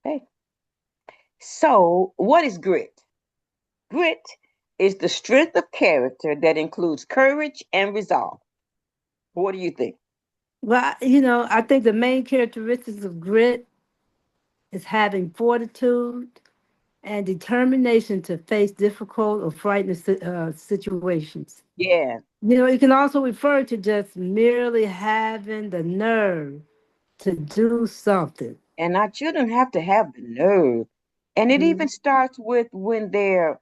Okay. So, what is grit? Grit is the strength of character that includes courage and resolve. What do you think? Well, I think the main characteristics of grit is having fortitude and determination to face difficult or frightening situations. Yeah. It can also refer to just merely having the nerve to do something. And our children have to have the nerve. And it even Mhm. starts with when they're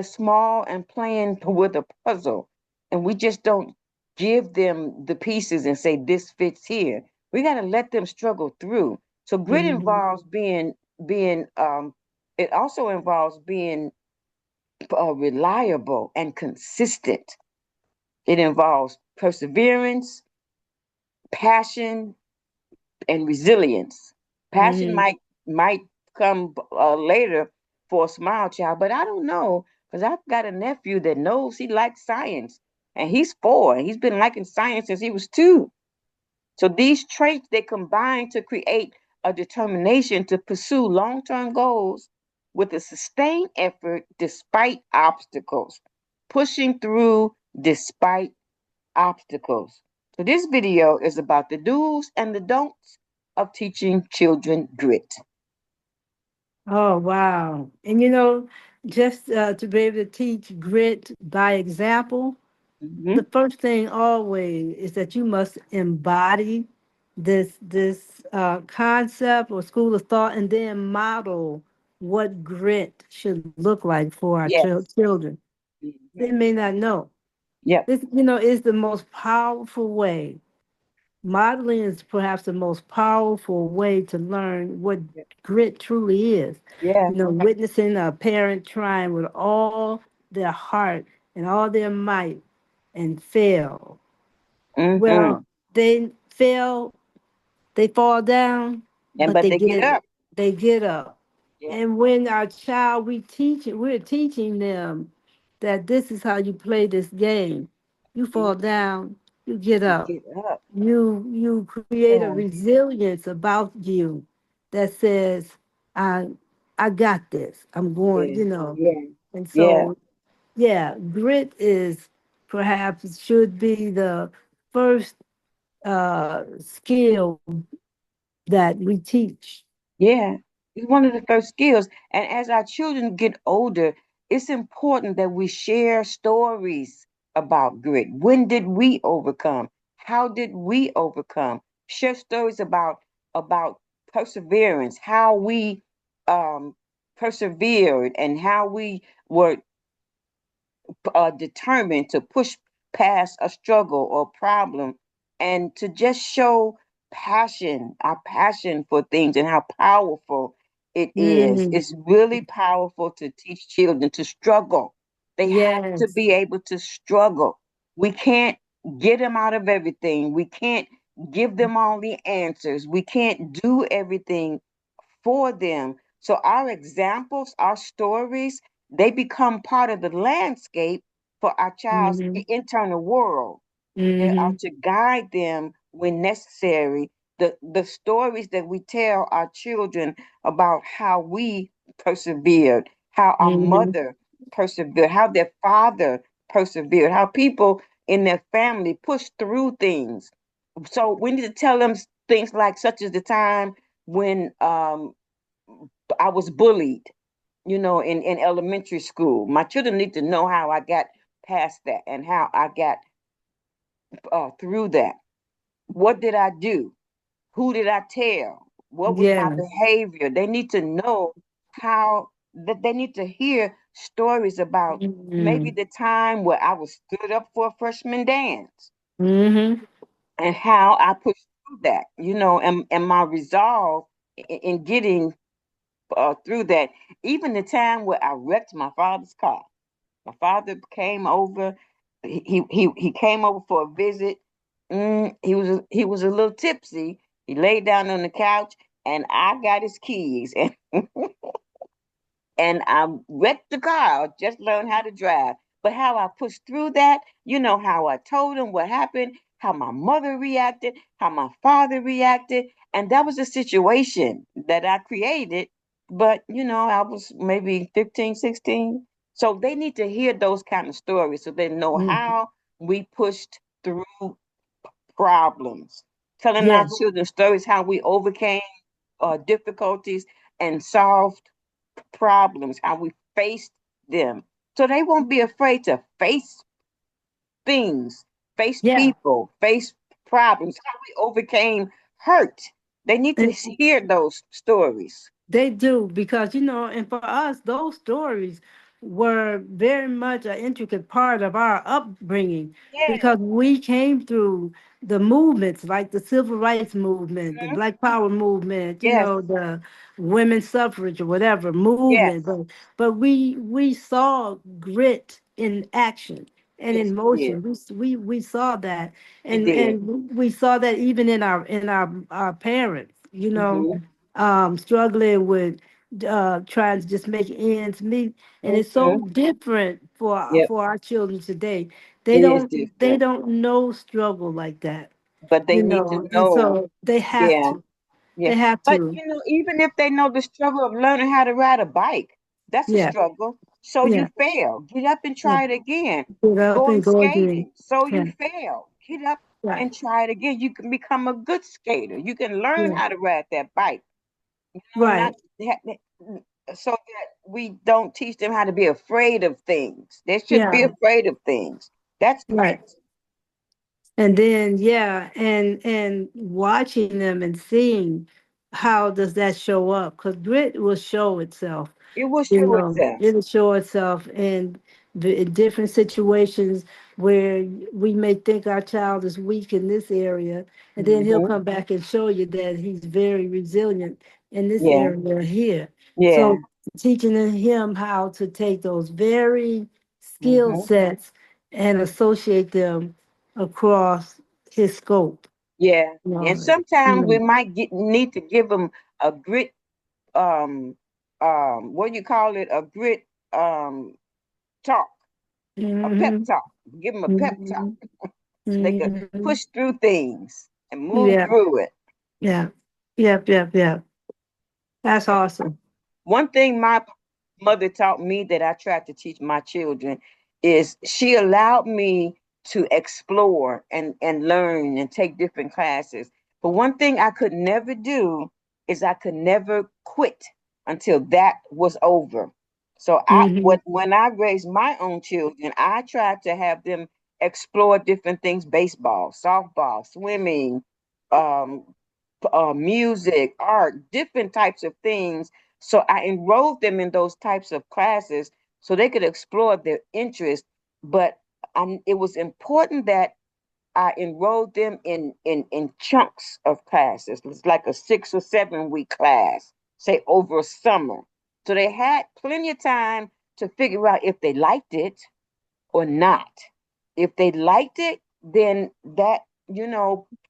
small and playing with a puzzle. And we just don't give them the pieces and say this fits here. We got to let them struggle through. So grit Mhm. involves being it also involves being reliable and consistent. It involves perseverance, passion, and resilience. Passion Mhm. might come later for a smile child, but I don't know because I've got a nephew that knows he likes science, and he's 4. And he's been liking science since he was 2. So these traits they combine to create a determination to pursue long-term goals with a sustained effort despite obstacles, pushing through despite obstacles. So this video is about the do's and the don'ts of teaching children grit. Oh, wow. And just to be able to teach grit by example, Hmm. the first thing always is that you must embody this concept or school of thought and then model what grit should look like for our Yes. children. They Hmm. may not know. Yep. This, is the most powerful way. Modeling is perhaps the most powerful way to learn what grit truly is. Yeah. Witnessing a parent trying with all their heart and all their might and fail. Hmm. Well, they fail, they fall down, And but but they get up. they get up. Yeah. And when our child we're teaching them that this is how you play this game. You fall Mhm. down, you get You up. get up. You create a Yeah. resilience about you that says, I I got this. I'm going, Yeah. you know. Yeah. And Yeah. so yeah, grit is perhaps should be the first skill that we teach. Yeah. It's one of the first skills. And as our children get older, it's important that we share stories about grit. When did we overcome? How did we overcome? Share stories about perseverance, how we um persevered and how we were determined to push past a struggle or problem and to just show our passion for things and how powerful it is. Mm, It's really powerful to teach children to struggle. They have to yes. be able to struggle. We can't get them out of everything. We can't give them all the answers. We can't do everything for them. So our examples, our stories, they become part of the landscape for our child's Mm-hmm. internal world. They are Mm-hmm. to guide them when necessary. The stories that we tell our children about how we persevered, how our Mm-hmm. mother persevered, how their father persevered, how people in their family pushed through things. So we need to tell them things like such as the time when I was bullied, in elementary school. My children need to know how I got past that and how I got through that. What did I do? Who did I tell? What was my Yes. behavior? They need to know how that they need to hear stories about maybe Mm-hmm. the time where I was stood up for a freshman dance Mm-hmm. and how I pushed through that, and my resolve in getting through that. Even the time where I wrecked my father's car. My father came over. He came over for a visit. He was a little tipsy. He laid down on the couch, and I got his keys, and I wrecked the car. Just learned how to drive. But how I pushed through that, how I told him what happened. how my mother reacted, how my father reacted. And that was a situation that I created. But, I was maybe 15, 16. So they need to hear those kind of stories so they know Mhm. how we pushed through problems. Telling our Yeah. children stories how we overcame difficulties and solved problems, how we faced them. So they won't be afraid to face things, face Yeah. people, face problems, how we overcame hurt. They need to And hear those stories. they do, because and for us, those stories were very much an intricate part of our upbringing, Yeah. because we came through the movements like the civil rights movement, the Mhm. Black Power movement, Yes. the women's suffrage or whatever Yes. movement. But we saw grit in action and Yes, in we did. motion. We saw that, We and did. we saw that even in our parents. Hmm. Struggling with trying to just make ends meet, and it's so Hmm. different Yep. for our children today. They It is don't they different, don't know struggle like that, but they need to and know. so they have Yeah. to. Yeah. They have But to. even if they know the struggle of learning how to ride a bike, that's a Yeah, struggle. So you yeah, fail. Get up and yeah. try it again. Get up Going and go again. skating. So you Yeah, fail. Get up right. and try it again. You can become a good skater. You can learn Yeah, how to ride that bike. Not right, so that we don't teach them how to be afraid of things. They shouldn't be yeah, afraid of things. That's right. grit. And then, yeah, and watching them and seeing how does that show up, because grit will show itself. It will show itself. It'll show itself in different situations where we may think our child is weak in this area, and then he'll Hmm. come back and show you that he's very resilient in this Yeah. area here. Yeah. So teaching him how to take those very skill Hmm. sets and associate them across his scope. Yeah. You And know, sometimes we mm, might need to give them a grit what do you call it? A grit um talk, a pep mhm, talk. Give them a pep talk mhm, so they could mhm. push through things and move Yeah, through it. yeah, yep, yep, yep. That's awesome. One thing my mother taught me that I tried to teach my children is she allowed me to explore and learn and take different classes. But one thing I could never do is I could never quit until that was over. So Hmm. when I raised my own children, I tried to have them explore different things: baseball, softball, swimming, um, music, art, different types of things. So I enrolled them in those types of classes so they could explore their interest. But it was important that I enrolled them in chunks of classes. It's like a 6 or 7 week class, say over a summer. So they had plenty of time to figure out if they liked it or not. If they liked it, then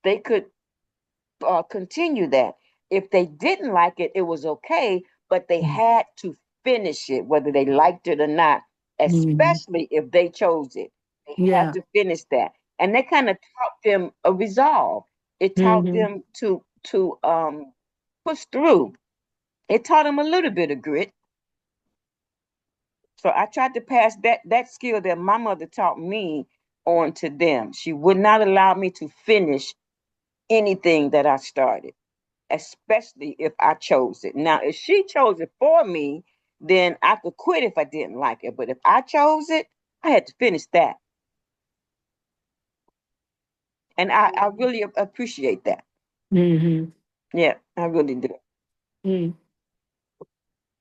they could continue that. If they didn't like it, it was okay, but they had to finish it, whether they liked it or not, Hmm. especially if they chose it. They had Yeah. to finish that. And that kind of taught them a resolve. It taught Hmm. them to push through. It taught them a little bit of grit. So I tried to pass that skill that my mother taught me on to them. She would not allow me to finish anything that I started, especially if I chose it. Now, if she chose it for me, then I could quit if I didn't like it. But if I chose it, I had to finish that. And I really appreciate that. Hmm. Yeah, I really do.